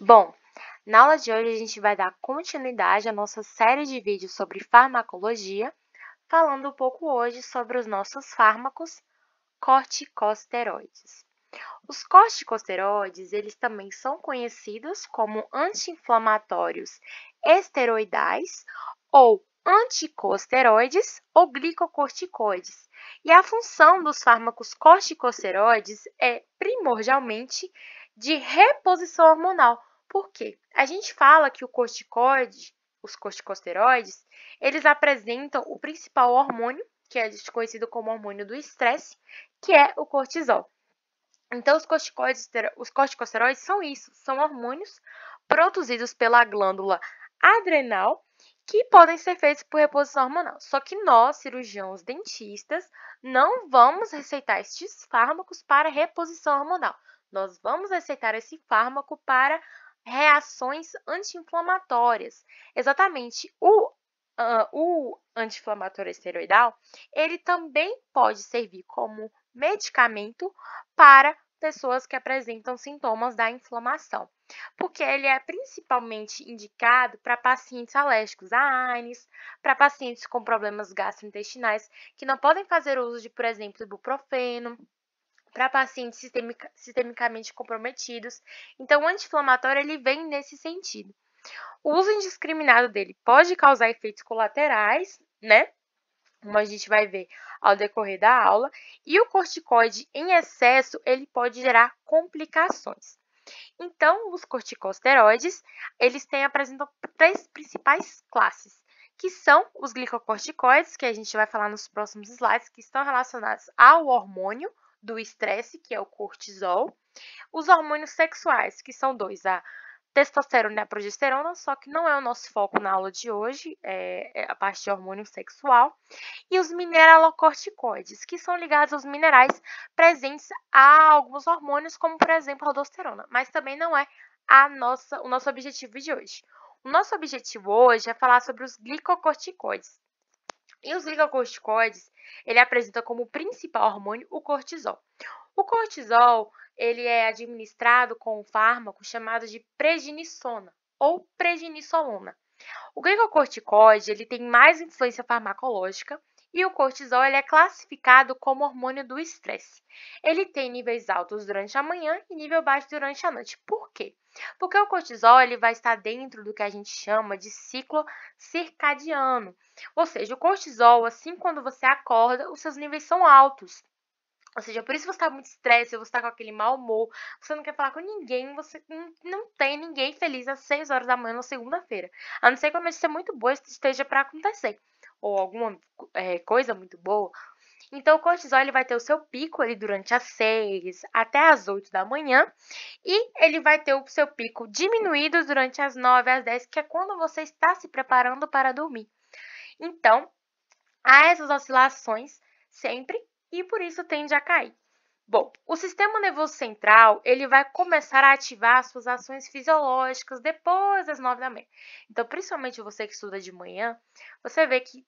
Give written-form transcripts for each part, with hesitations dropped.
Bom, na aula de hoje a gente vai dar continuidade à nossa série de vídeos sobre farmacologia, falando um pouco hoje sobre os nossos fármacos corticosteroides. Os corticosteroides, eles também são conhecidos como anti-inflamatórios esteroidais ou anticosteroides ou glicocorticoides. E a função dos fármacos corticosteroides é primordialmente de reposição hormonal. Por quê? A gente fala que os corticosteroides, eles apresentam o principal hormônio, que é conhecido como hormônio do estresse, que é o cortisol. Então, os corticosteroides são isso, são hormônios produzidos pela glândula adrenal que podem ser feitos por reposição hormonal. Só que nós, cirurgiãos dentistas, não vamos receitar estes fármacos para reposição hormonal. Nós vamos receitar esse fármaco para reações anti-inflamatórias. Exatamente, o anti-inflamatório esteroidal, ele também pode servir como medicamento para pessoas que apresentam sintomas da inflamação, porque ele é principalmente indicado para pacientes alérgicos a ANES, para pacientes com problemas gastrointestinais que não podem fazer uso de, por exemplo, ibuprofeno, para pacientes sistemicamente comprometidos. Então, o anti-inflamatório ele vem nesse sentido. O uso indiscriminado dele pode causar efeitos colaterais, né? Como a gente vai ver ao decorrer da aula, e o corticoide em excesso, ele pode gerar complicações. Então, os corticosteroides, apresentam três principais classes, que são os glicocorticoides, que a gente vai falar nos próximos slides, que estão relacionados ao hormônio do estresse, que é o cortisol, os hormônios sexuais, que são dois, a testosterona e a progesterona, só que não é o nosso foco na aula de hoje, é a parte de hormônio sexual, e os mineralocorticoides, que são ligados aos minerais presentes a alguns hormônios, como por exemplo a aldosterona, mas também não é o nosso objetivo de hoje. O nosso objetivo hoje é falar sobre os glicocorticoides. E os glicocorticoides, ele apresenta como principal hormônio o cortisol. O cortisol, ele é administrado com um fármaco chamado de prednisona ou prednisolona. O glicocorticoide, ele tem mais influência farmacológica e o cortisol ele é classificado como hormônio do estresse. Ele tem níveis altos durante a manhã e nível baixo durante a noite. Por quê? Porque o cortisol ele vai estar dentro do que a gente chama de ciclo circadiano. Ou seja, o cortisol, assim quando você acorda, os seus níveis são altos. Ou seja, por isso você está muito estresse, você está com aquele mau humor, você não quer falar com ninguém, você não tem ninguém feliz às 6 horas da manhã na segunda-feira. A não ser que a notícia muito boa esteja para acontecer, ou alguma coisa muito boa. Então, o cortisol ele vai ter o seu pico ali durante as 6 até as 8 da manhã, e ele vai ter o seu pico diminuído durante as 9 às 10, que é quando você está se preparando para dormir. Então, há essas oscilações sempre e por isso tende a cair. Bom, o sistema nervoso central ele vai começar a ativar suas ações fisiológicas depois das 9 da manhã. Então, principalmente você que estuda de manhã, você vê que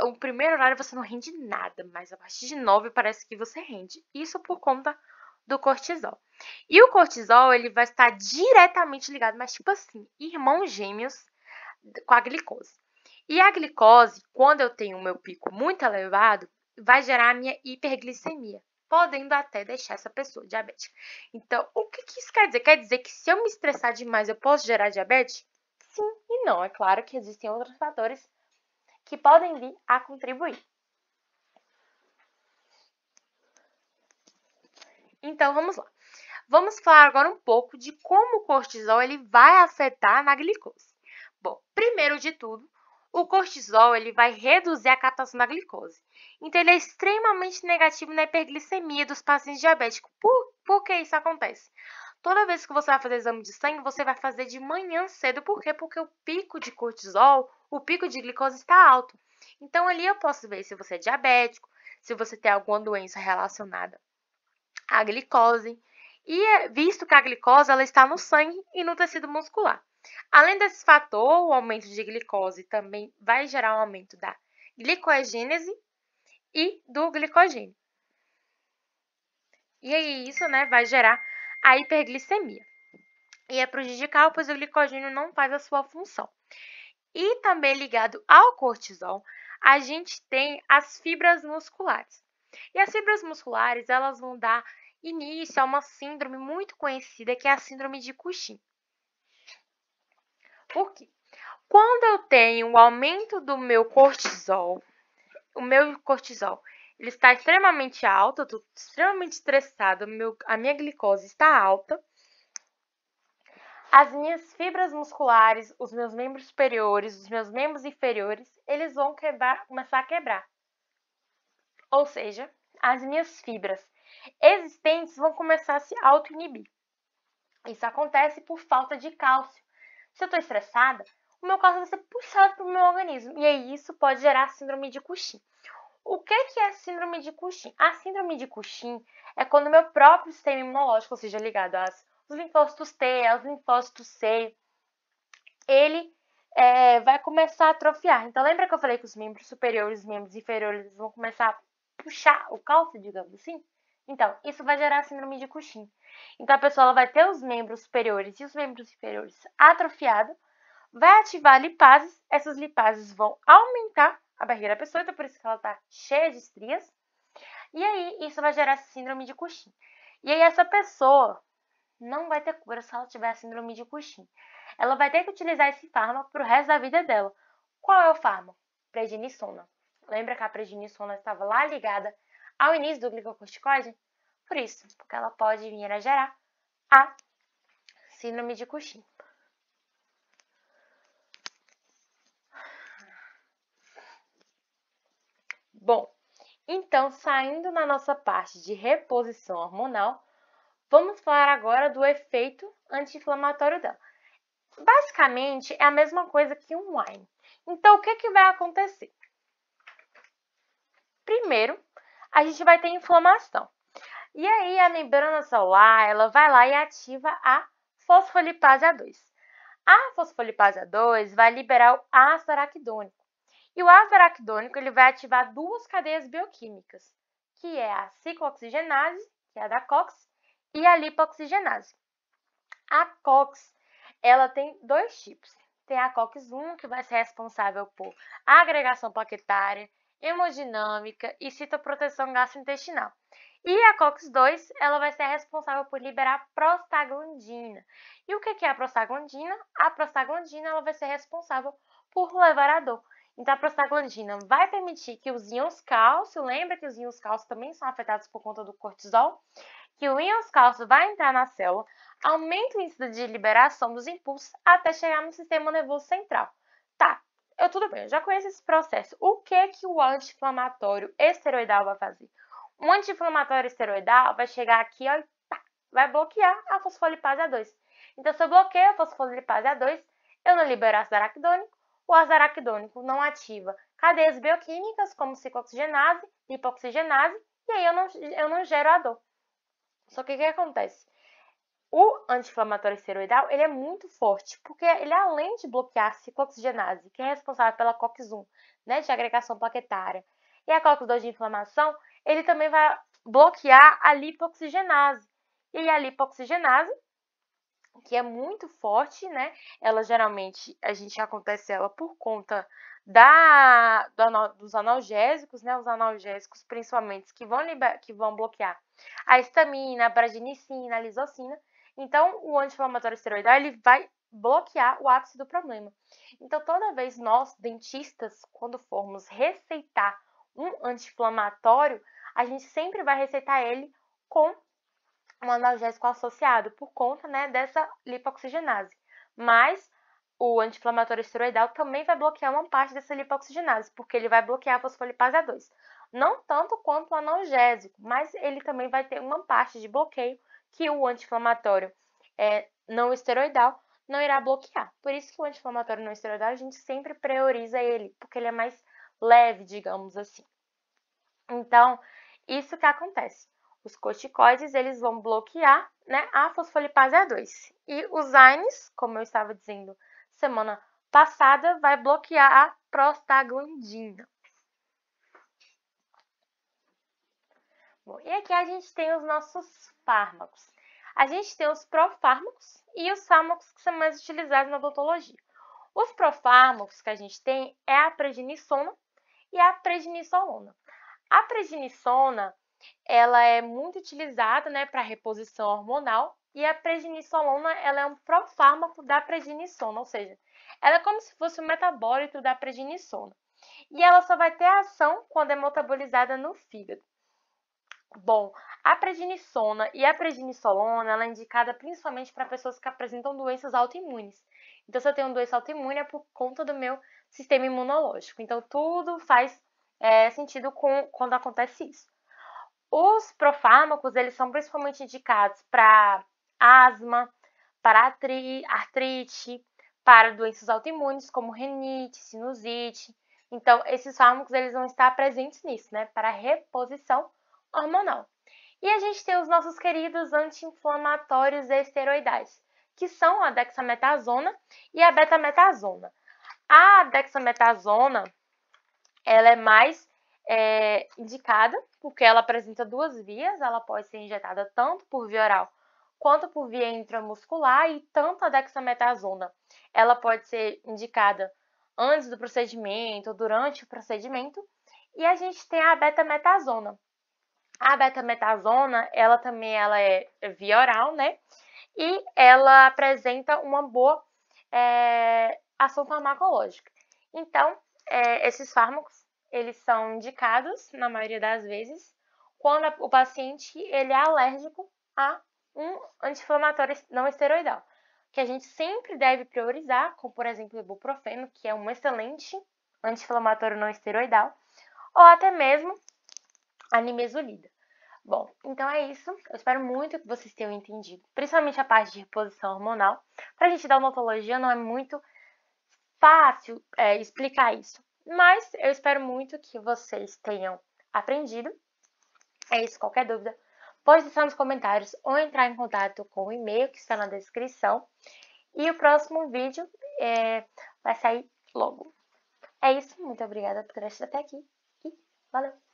o primeiro horário você não rende nada, mas a partir de 9 parece que você rende. Isso por conta do cortisol. E o cortisol ele vai estar diretamente ligado, mas tipo assim, irmãos gêmeos com a glicose. E a glicose, quando eu tenho o meu pico muito elevado, vai gerar a minha hiperglicemia, podendo até deixar essa pessoa diabética. Então, o que isso quer dizer? Quer dizer que se eu me estressar demais, eu posso gerar diabetes? Sim e não. É claro que existem outros fatores que podem vir a contribuir. Então, vamos lá. Vamos falar agora um pouco de como o cortisol ele vai afetar na glicose. Bom, primeiro de tudo, o cortisol ele vai reduzir a captação da glicose. Então, ele é extremamente negativo na hiperglicemia dos pacientes diabéticos. Por que isso acontece? Toda vez que você vai fazer exame de sangue, você vai fazer de manhã cedo. Por quê? Porque o pico de cortisol, o pico de glicose está alto. Então, ali eu posso ver se você é diabético, se você tem alguma doença relacionada à glicose. E visto que a glicose ela está no sangue e no tecido muscular. Além desse fator, o aumento de glicose também vai gerar um aumento da glicoegênese e do glicogênio. E aí isso vai gerar a hiperglicemia. e é prejudicial, pois o glicogênio não faz a sua função. E também ligado ao cortisol, a gente tem as fibras musculares. E as fibras musculares, elas vão dar início a uma síndrome muito conhecida, que é a síndrome de Cushing. Por quê? Quando eu tenho o aumento do meu cortisol, ele está extremamente alto, eu estou extremamente estressada, a minha glicose está alta, as minhas fibras musculares, os meus membros superiores, os meus membros inferiores, eles vão começar a quebrar. Ou seja, as minhas fibras existentes vão começar a se auto-inibir. Isso acontece por falta de cálcio. Se eu estou estressada, o meu cálcio vai ser puxado para o meu organismo. E aí isso pode gerar síndrome de Cushing. O que é síndrome de Cushing? A síndrome de Cushing é quando o meu próprio sistema imunológico, ou seja, ligado aos linfócitos T, aos linfócitos C, ele vai começar a atrofiar. Então, lembra que eu falei que os membros superiores e os membros inferiores vão começar a puxar o cálcio, digamos assim? Então, isso vai gerar síndrome de Cushing. Então, a pessoa ela vai ter os membros superiores e os membros inferiores atrofiados, vai ativar lipases, essas lipases vão aumentar a barriga da pessoa, então por isso que ela está cheia de estrias, e aí isso vai gerar síndrome de Cushing. E aí essa pessoa não vai ter cura se ela tiver síndrome de Cushing. Ela vai ter que utilizar esse fármaco para o resto da vida dela. Qual é o fármaco? Prednisona. Lembra que a prednisona estava lá ligada ao início do glicocorticoide? Por isso, porque ela pode vir a gerar a síndrome de Cushing. Bom, então, saindo na nossa parte de reposição hormonal, vamos falar agora do efeito anti-inflamatório dela. Basicamente, é a mesma coisa que um wine. Então, o que vai acontecer? Primeiro, a gente vai ter inflamação. E aí, a membrana celular, ela vai lá e ativa a fosfolipase A2. A fosfolipase A2 vai liberar o ácido araquidônico. E o ácido araquidônico ele vai ativar duas cadeias bioquímicas, que é a ciclooxigenase, que é a da COX, e a lipoxigenase. A COX, ela tem dois tipos. Tem a COX-1, que vai ser responsável por agregação plaquetária, hemodinâmica e citoproteção gastrointestinal. E a COX-2, ela vai ser responsável por liberar prostaglandina. E o que é a prostaglandina? A prostaglandina ela vai ser responsável por levar a dor. Então, a prostaglandina vai permitir que os íons cálcio, lembra que os íons cálcio também são afetados por conta do cortisol? Que o íons cálcio vai entrar na célula, aumenta o índice de liberação dos impulsos até chegar no sistema nervoso central. Tá, tudo bem, eu já conheço esse processo. O que o anti-inflamatório esteroidal vai fazer? O anti-inflamatório esteroidal vai chegar aqui, ó, vai bloquear a fosfolipase A2. Então, se eu bloqueio a fosfolipase A2, eu não libero ácido araquidônico, o ácido araquidônico não ativa cadeias bioquímicas como ciclooxigenase, lipoxigenase, e aí eu não gero a dor. Só que o que acontece? O anti-inflamatório esteroidal ele é muito forte, porque ele, além de bloquear a ciclooxigenase, que é responsável pela COX-1, né, de agregação plaquetária, e a COX-2 de inflamação, ele também vai bloquear a lipoxigenase. E a lipoxigenase, que é muito forte, né? Ela geralmente, acontece ela por conta dos analgésicos, né? Os analgésicos, principalmente, que vão bloquear a histamina, a bradinicina, a lisocina. Então, o anti-inflamatório esteroidal, ele vai bloquear o ápice do problema. Então, toda vez nós, dentistas, quando formos receitar um anti-inflamatório, a gente sempre vai receitar ele com um analgésico associado por conta, né, dessa lipoxigenase. Mas o anti-inflamatório esteroidal também vai bloquear uma parte dessa lipoxigenase, porque ele vai bloquear a fosfolipase A2. Não tanto quanto o analgésico, mas ele também vai ter uma parte de bloqueio que o anti-inflamatório não esteroidal não irá bloquear. Por isso que o anti-inflamatório não esteroidal a gente sempre prioriza ele, porque ele é mais leve, digamos assim. Então, isso que acontece. Os corticoides, eles vão bloquear, né, a fosfolipase A2. E os AINES, como eu estava dizendo semana passada, vai bloquear a prostaglandina. Bom, e aqui a gente tem os nossos fármacos. A gente tem os profármacos e os fármacos que são mais utilizados na odontologia. Os profármacos que a gente tem é a prednisona e a prednisolona. A prednisona, ela é muito utilizada, né, para reposição hormonal, e a prednisolona, ela é um profármaco da prednisona, ou seja, ela é como se fosse um metabólito da prednisona. E ela só vai ter ação quando é metabolizada no fígado. Bom, a prednisona e a prednisolona, ela é indicada principalmente para pessoas que apresentam doenças autoimunes. Então, se eu tenho doença autoimune, é por conta do meu sistema imunológico. Então, tudo faz sentido quando acontece isso. Os profármacos, eles são principalmente indicados para asma, para artrite, para doenças autoimunes, como renite, sinusite. Então, esses fármacos, eles vão estar presentes nisso, né, para reposição hormonal. E a gente tem os nossos queridos anti-inflamatórios esteroidais, que são a dexametasona e a betametasona. A dexametasona, ela é mais indicada porque ela apresenta duas vias, ela pode ser injetada tanto por via oral quanto por via intramuscular, e tanto a dexametasona, ela pode ser indicada antes do procedimento ou durante o procedimento. E a gente tem a betametasona. A betametasona, ela também é via oral, né? E ela apresenta uma boa ação farmacológica. Então, esses fármacos, eles são indicados, na maioria das vezes, quando o paciente ele é alérgico a um anti-inflamatório não esteroidal, que a gente sempre deve priorizar, como, por exemplo, o ibuprofeno, que é um excelente anti-inflamatório não esteroidal, ou até mesmo a nimesulida. Bom, então é isso. Eu espero muito que vocês tenham entendido, principalmente a parte de reposição hormonal. Para a gente dar odontologia não é muito fácil explicar isso, mas eu espero muito que vocês tenham aprendido. É isso, qualquer dúvida, pode deixar nos comentários ou entrar em contato com o e-mail que está na descrição. E o próximo vídeo vai sair logo. É isso, muito obrigada por ter assistido até aqui e valeu!